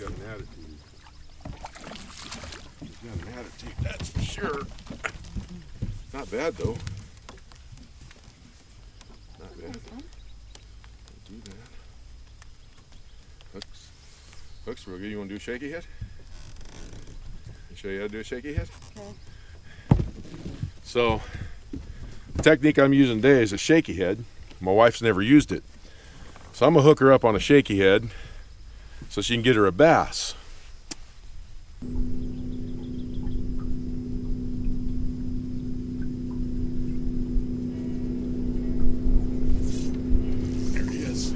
got an attitude. He's got an attitude, that's for sure. Not bad though. Not bad. Don't do that. Hooks real good. You want to do a shaky head? I'll show you how to do a shaky head. Okay. So, the technique I'm using today is a shaky head. My wife's never used it. So I'm gonna hook her up on a shaky head so she can get her a bass. There he is.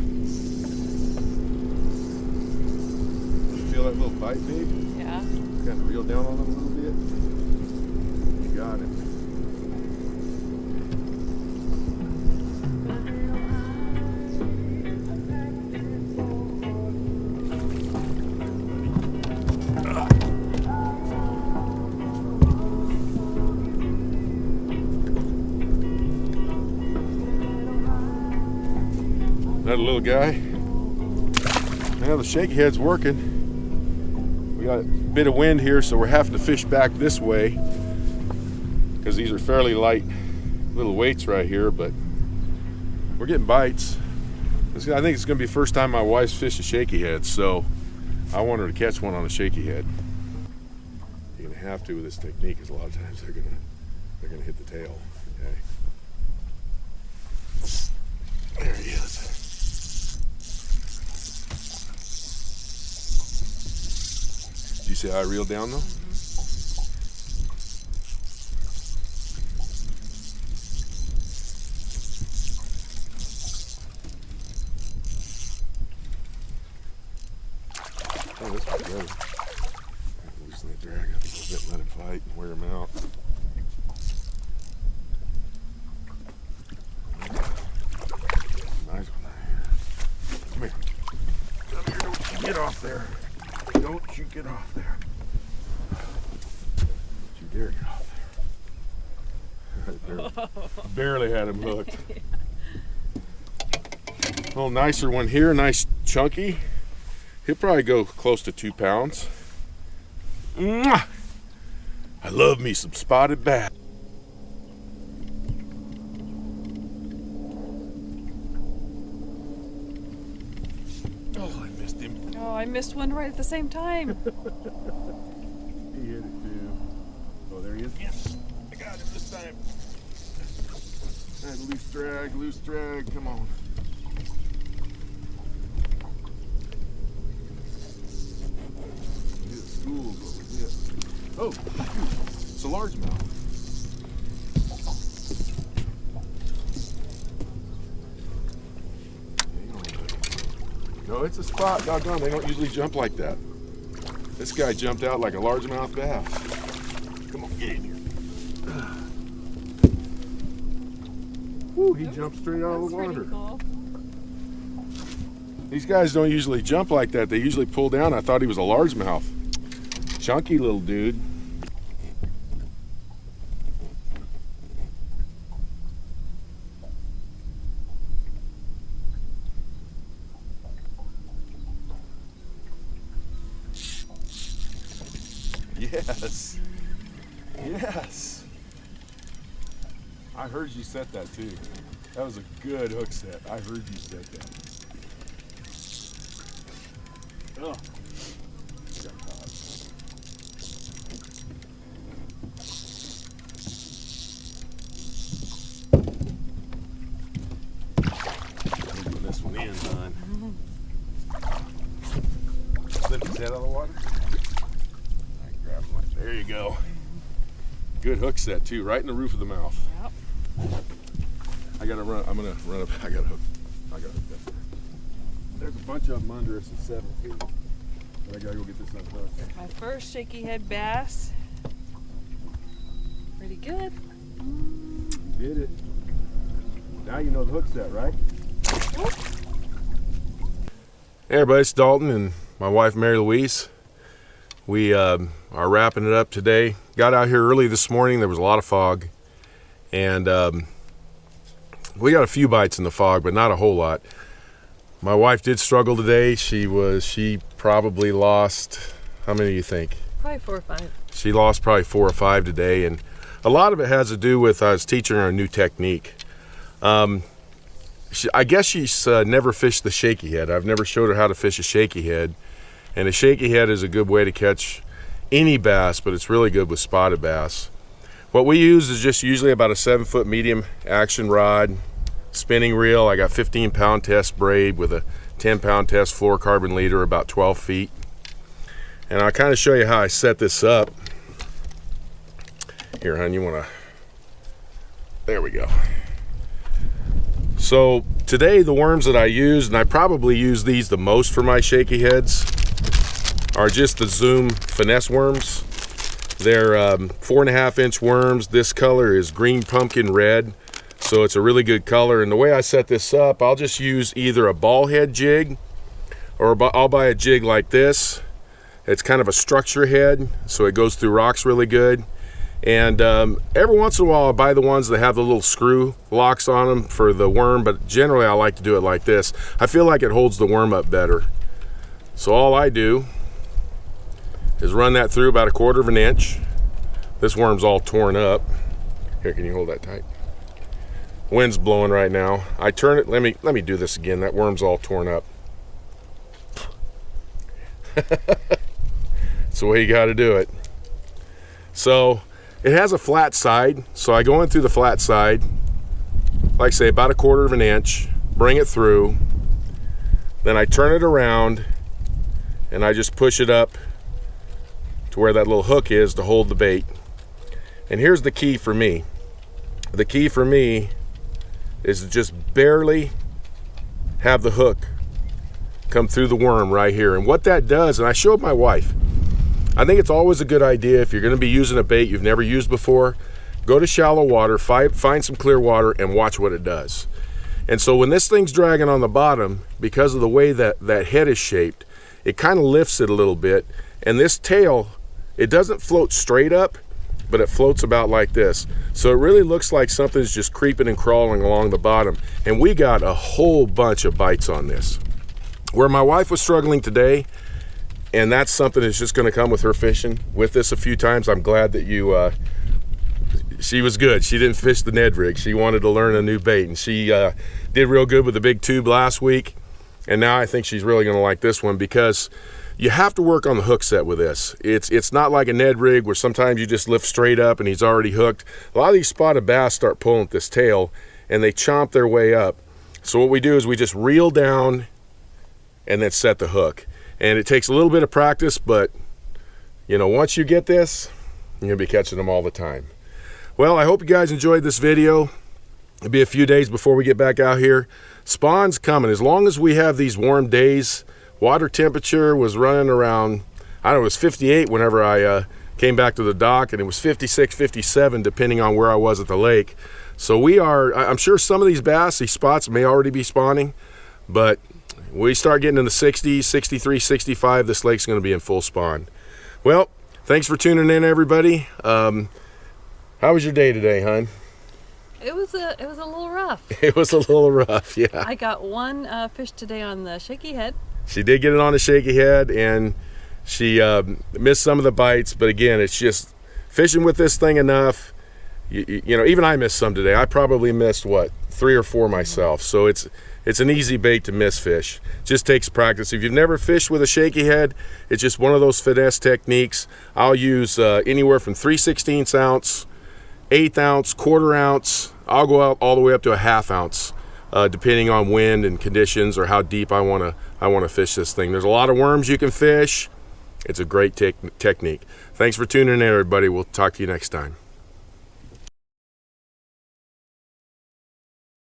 Feel that little bite, babe? Yeah. Kind of reel down on him a little bit. You got it. That little guy. Now the shaky head's working. We got a bit of wind here, so we're having to fish back this way because these are fairly light little weights right here, but we're getting bites. I think it's going to be the first time my wife's fished a shaky head, so I want her to catch one on a shaky head. You're going to have to with this technique because a lot of times they're going to hit the tail. Okay. There he is. Did you see how I reeled down though? Oh, this is good. Loosen that drag up a little bit and let him fight and wear him out. Nice one right here. Come here. Come here, don't you get off there. Don't you get off there. Don't you dare get off there. Barely had him hooked. A little nicer one here, nice chunky. He'll probably go close to 2 pounds. Mwah! I love me some spotted bass. Oh, I missed him. Oh, I missed one right at the same time. He hit it too. Oh, there he is. Yes, I got him this time. That loose drag, come on. Hit schools over here. Oh, it's a largemouth. No, it's a spot. Doggone, they don't usually jump like that. This guy jumped out like a largemouth bass. Come on, get in here. Woo, he jumped straight out of the water. Cool. These guys don't usually jump like that. They usually pull down. I thought he was a largemouth. Chunky little dude. Yes. Yes. I heard you set that too. That was a good hook set. I heard you set that. Oh. Got caught. Put this one in, son. Lift his head out of the water. There you go. Good hook set too, right in the roof of the mouth. Yep. I'm gonna run up. I got hook up there. There's a bunch of them under us at 7 feet. But I gotta go get this unhooked. My first shaky head bass. Pretty good. You did it. Now you know the hook set, right? Hey everybody, it's Dalton and my wife Mary Louise. We are wrapping it up today. Got out here early this morning. There was a lot of fog. And we got a few bites in the fog, but not a whole lot. My wife did struggle today. She probably lost, how many do you think? Probably 4 or 5. She lost probably 4 or 5 today, and a lot of it has to do with I was teaching her a new technique. I guess she's never fished the shaky head. I've never showed her how to fish a shaky head, and a shaky head is a good way to catch any bass, but it's really good with spotted bass. What we use is just usually about a 7-foot medium action rod, spinning reel. I got 15-pound test braid with a 10-pound test fluorocarbon leader, about 12 feet. And I'll kind of show you how I set this up. Here, hon, you want to, there we go. So today the worms that I use, and I probably use these the most for my shaky heads, are just the Zoom Finesse worms. They're 4.5-inch worms. This color is green pumpkin red, so it's a really good color. And the way I set this up, I'll just use either a ball head jig, or I'll buy a jig like this. It's kind of a structure head, so it goes through rocks really good. And every once in a while I'll buy the ones that have the little screw locks on them for the worm, but generally I like to do it like this. I feel like it holds the worm up better. So all I do is run that through about 1/4 of an inch. This worm's all torn up. Here, can you hold that tight? Wind's blowing right now. I turn it, let me do this again. That worm's all torn up. That's the way you gotta do it. So it has a flat side, so I go in through the flat side, like I say, about 1/4 of an inch, bring it through, then I turn it around and I just push it up to where that little hook is to hold the bait. And here's the key for me. The key for me is to just barely have the hook come through the worm right here. And what that does, and I showed my wife, I think it's always a good idea if you're going to be using a bait you've never used before, go to shallow water, find some clear water, and watch what it does. And so when this thing's dragging on the bottom, because of the way that head is shaped, it kind of lifts it a little bit. And this tail, it doesn't float straight up, but it floats about like this. So it really looks like something's just creeping and crawling along the bottom. And we got a whole bunch of bites on this. Where my wife was struggling today, and that's something that's just going to come with her fishing with this a few times. I'm glad that she was good. She didn't fish the Ned rig. She wanted to learn a new bait, and she did real good with the big tube last week. And now I think she's really going to like this one, because you have to work on the hook set with this. It's not like a Ned rig where sometimes you just lift straight up and he's already hooked. A lot of these spotted bass start pulling at this tail and they chomp their way up. So what we do is we just reel down and then set the hook. And it takes a little bit of practice, but you know, once you get this, you're gonna be catching them all the time. Well, I hope you guys enjoyed this video. It'll be a few days before we get back out here. Spawn's coming. As long as we have these warm days, water temperature was running around, I don't know, it was 58 whenever I came back to the dock, and it was 56, 57 depending on where I was at the lake. So I'm sure some of these bass, these spots may already be spawning, but we start getting in the 60s, 63, 65, this lake's going to be in full spawn. Well, thanks for tuning in, everybody. How was your day today, hon? It was a little rough. It was a little rough, yeah. I got one fish today on the shaky head. She did get it on a shaky head, and she missed some of the bites, but again, it's just fishing with this thing enough. You know, even I missed some today. I probably missed, what, 3 or 4 myself. So it's an easy bait to miss fish. Just takes practice. If you've never fished with a shaky head, it's just one of those finesse techniques. I'll use anywhere from 3/16 ounce, 1/8 ounce, 1/4 ounce. I'll go out all the way up to a 1/2 ounce, depending on wind and conditions or how deep I want to fish this thing. There's a lot of worms you can fish. It's a great technique. Thanks for tuning in, everybody. We'll talk to you next time.